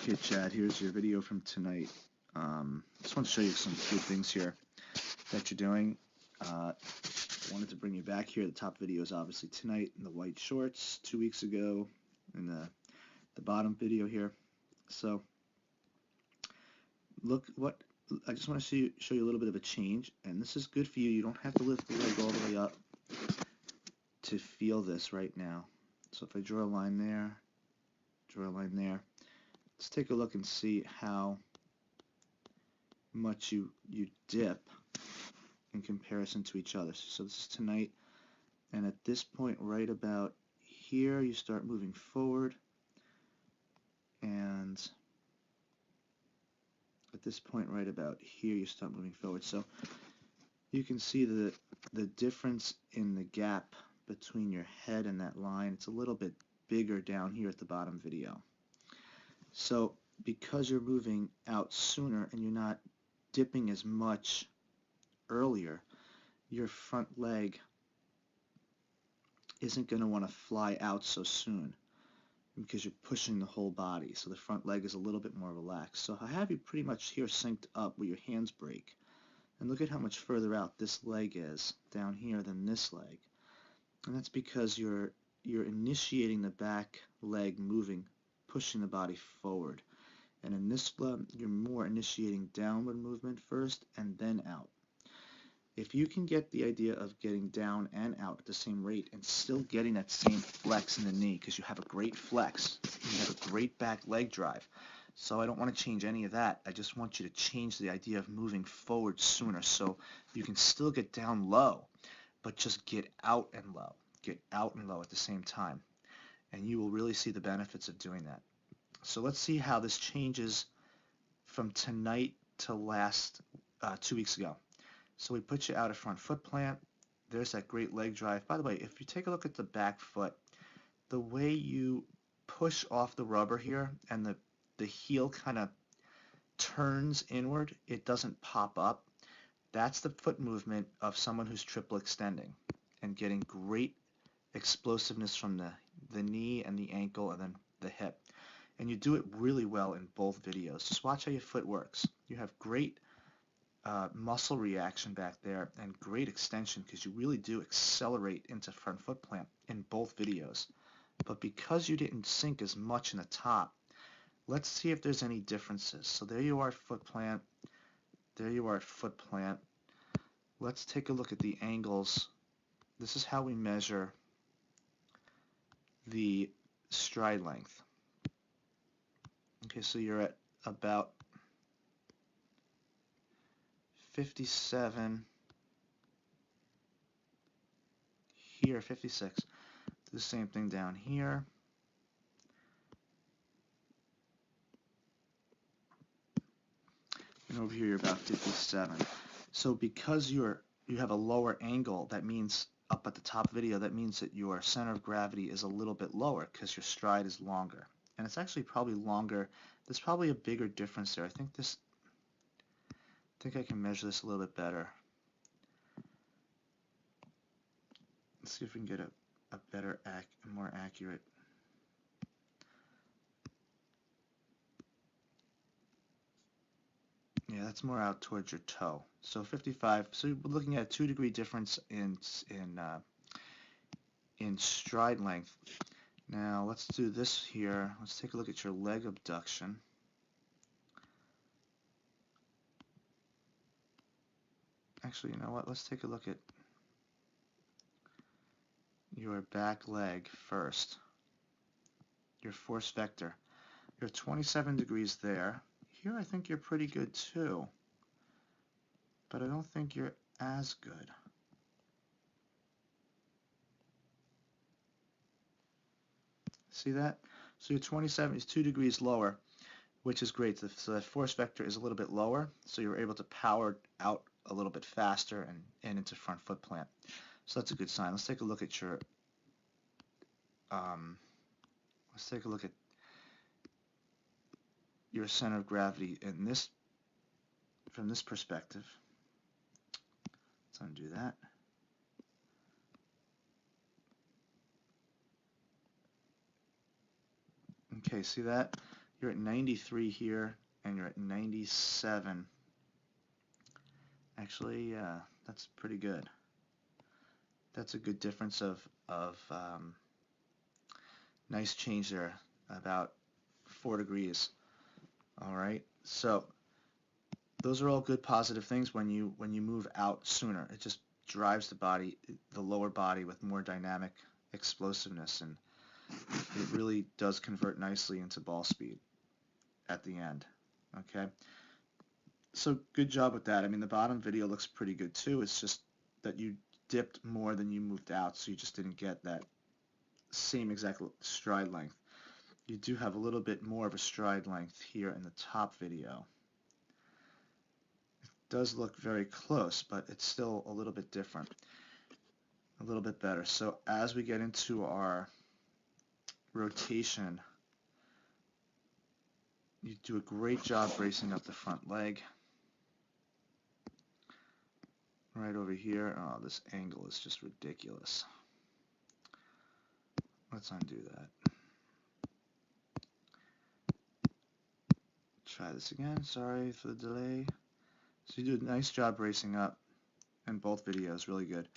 Okay, Chad, here's your video from tonight. Just want to show you some good things here that you're doing. Wanted to bring you back here. The top video is obviously tonight in the white shorts, 2 weeks ago in the bottom video here. So look what I just want to show you a little bit of a change, and this is good for you. You don't have to lift the leg all the way up to feel this right now. So if I draw a line there, draw a line there, let's take a look and see how much you dip in comparison to each other. So this is tonight, and at this point right about here you start moving forward, and at this point right about here you start moving forward. So you can see the difference in the gap between your head and that line. It's a little bit bigger down here at the bottom video. So because you're moving out sooner and you're not dipping as much earlier, your front leg isn't going to want to fly out so soon because you're pushing the whole body. So the front leg is a little bit more relaxed. So I have you pretty much here synced up where your hands break. And look at how much further out this leg is down here than this leg. And that's because you're initiating the back leg moving, pushing the body forward. And in this one, you're more initiating downward movement first and then out. If you can get the idea of getting down and out at the same rate and still getting that same flex in the knee, because you have a great flex, you have a great back leg drive. So I don't want to change any of that. I just want you to change the idea of moving forward sooner so you can still get down low, but just get out and low. Get out and low at the same time. And you will really see the benefits of doing that. So let's see how this changes from tonight to last 2 weeks ago. So we put you out of front foot plant. There's that great leg drive. By the way, if you take a look at the back foot, the way you push off the rubber here and the heel kind of turns inward, it doesn't pop up. That's the foot movement of someone who's triple extending and getting great explosiveness from the knee and the ankle and then the hip. And you do it really well in both videos. Just watch how your foot works. You have great muscle reaction back there and great extension because you really do accelerate into front foot plant in both videos. But because you didn't sink as much in the top, let's see if there's any differences. So there you are at foot plant. There you are at foot plant. Let's take a look at the angles. This is how we measure the stride length. Okay, so you're at about 57 here, 56. Do the same thing down here. And over here you're about 57. So because you have a lower angle, that means up at the top video, that means that your center of gravity is a little bit lower because your stride is longer. And it's actually probably longer. There's probably a bigger difference there. I think I can measure this a little bit better. Let's see if we can get a better, more accurate. Yeah, that's more out towards your toe. So 55. So we're looking at a 2-degree difference in stride length. Now let's do this here. Let's take a look at your leg abduction. Actually, you know what? Let's take a look at your back leg first. Your force vector. You're 27 degrees there. Here I think you're pretty good too, but I don't think you're as good. See that? So your 27 is 2 degrees lower, which is great. So the force vector is a little bit lower, so you're able to power out a little bit faster and into front foot plant. So that's a good sign. Let's take a look at your center of gravity in this from this perspective. Let's undo that. Okay, see that? you're at 93 here, and you're at 97. Actually, that's pretty good. That's a good difference of nice change there, about 4 degrees. All right, so those are all good positive things when you move out sooner. It just drives the lower body with more dynamic explosiveness, and it really does convert nicely into ball speed at the end. Okay, so good job with that. I mean, the bottom video looks pretty good too. It's just that you dipped more than you moved out, so you just didn't get that same exact stride length. You do have a little bit more of a stride length here in the top video. It does look very close, but it's still a little bit different, a little bit better. So as we get into our rotation, you do a great job bracing up the front leg. Right over here. Oh, this angle is just ridiculous. Let's undo that. Try this again. Sorry for the delay. So you do a nice job bracing up in both videos. Really good.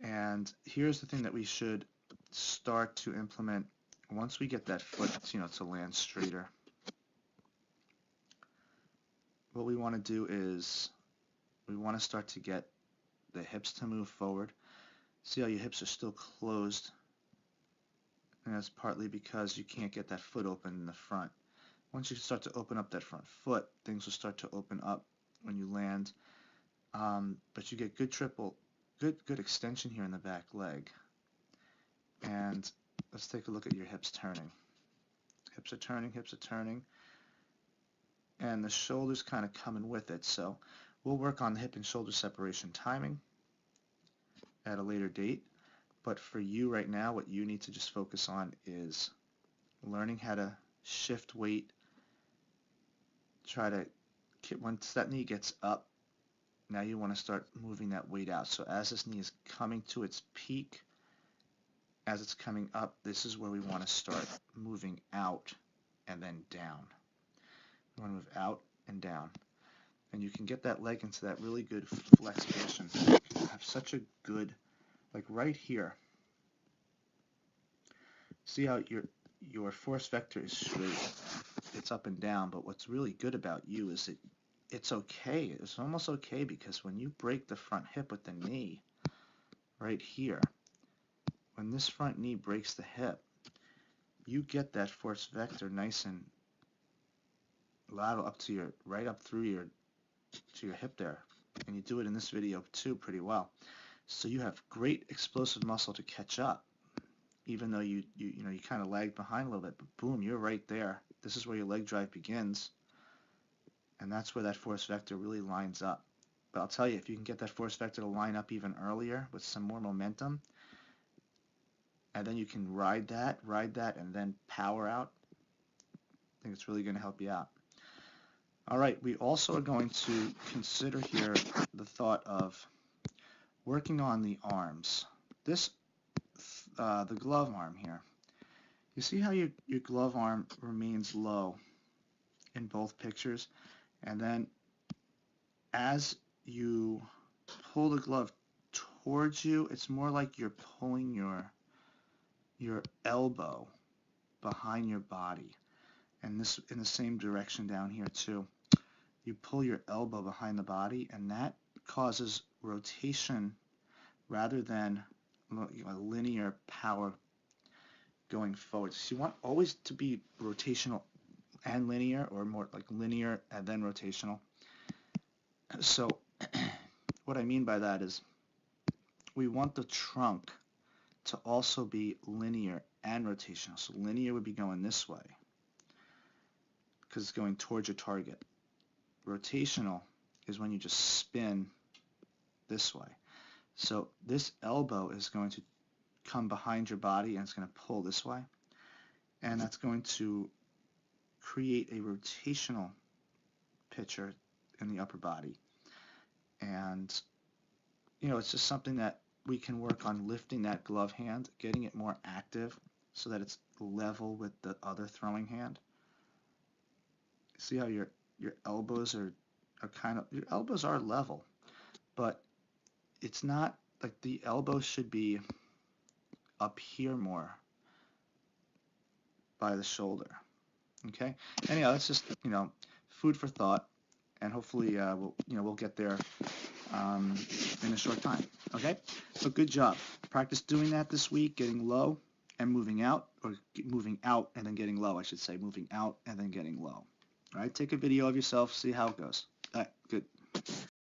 And here's the thing that we should start to implement once we get that foot, to land straighter. What we want to do is we want to start to get the hips to move forward. See how your hips are still closed? And that's partly because you can't get that foot open in the front. Once you start to open up that front foot, things will start to open up when you land. But you get good extension here in the back leg. And let's take a look at your hips turning. Hips are turning, hips are turning. And the shoulders kind of coming with it. So we'll work on the hip and shoulder separation timing at a later date. But for you right now, what you need to just focus on is learning how to shift weight. Try to, once that knee gets up, now you want to start moving that weight out. So as this knee is coming to its peak, as it's coming up, this is where we want to start moving out and then down. We want to move out and down. And you can get that leg into that really good flex position. You have such a good, like right here. See how your force vector is straight. It's up and down, but what's really good about you is that it's okay. It's almost okay because when you break the front hip with the knee, right here, when this front knee breaks the hip, you get that force vector nice and lateral up to right up through your hip there. And you do it in this video too pretty well. So you have great explosive muscle to catch up, even though you kind of lagged behind a little bit, but boom, you're right there. This is where your leg drive begins, and that's where that force vector really lines up. But I'll tell you, if you can get that force vector to line up even earlier with some more momentum, and then you can ride that, and then power out, I think it's really going to help you out. All right, we also are going to consider here the thought of working on the arms. The glove arm here. You see how your glove arm remains low in both pictures, and then as you pull the glove towards you, it's more like you're pulling your elbow behind your body, and this in the same direction down here too. You pull your elbow behind the body, and that causes rotation rather than a linear power going forward. So you want always to be rotational and linear, or more like linear and then rotational. So what I mean by that is we want the trunk to also be linear and rotational. So linear would be going this way because it's going towards your target. Rotational is when you just spin this way. So this elbow is going to come behind your body and it's going to pull this way, and that's going to create a rotational picture in the upper body. And it's just something that we can work on, lifting that glove hand, getting it more active so that it's level with the other throwing hand. See how your elbows are kind of, your elbows are level, but it's not like the elbow should be up here more by the shoulder. Okay. Anyhow, that's just food for thought, and hopefully we'll get there in a short time. Okay. So good job. Practice doing that this week, getting low and moving out, or moving out and then getting low, I should say, moving out and then getting low. All right. Take a video of yourself, see how it goes. All right. Good.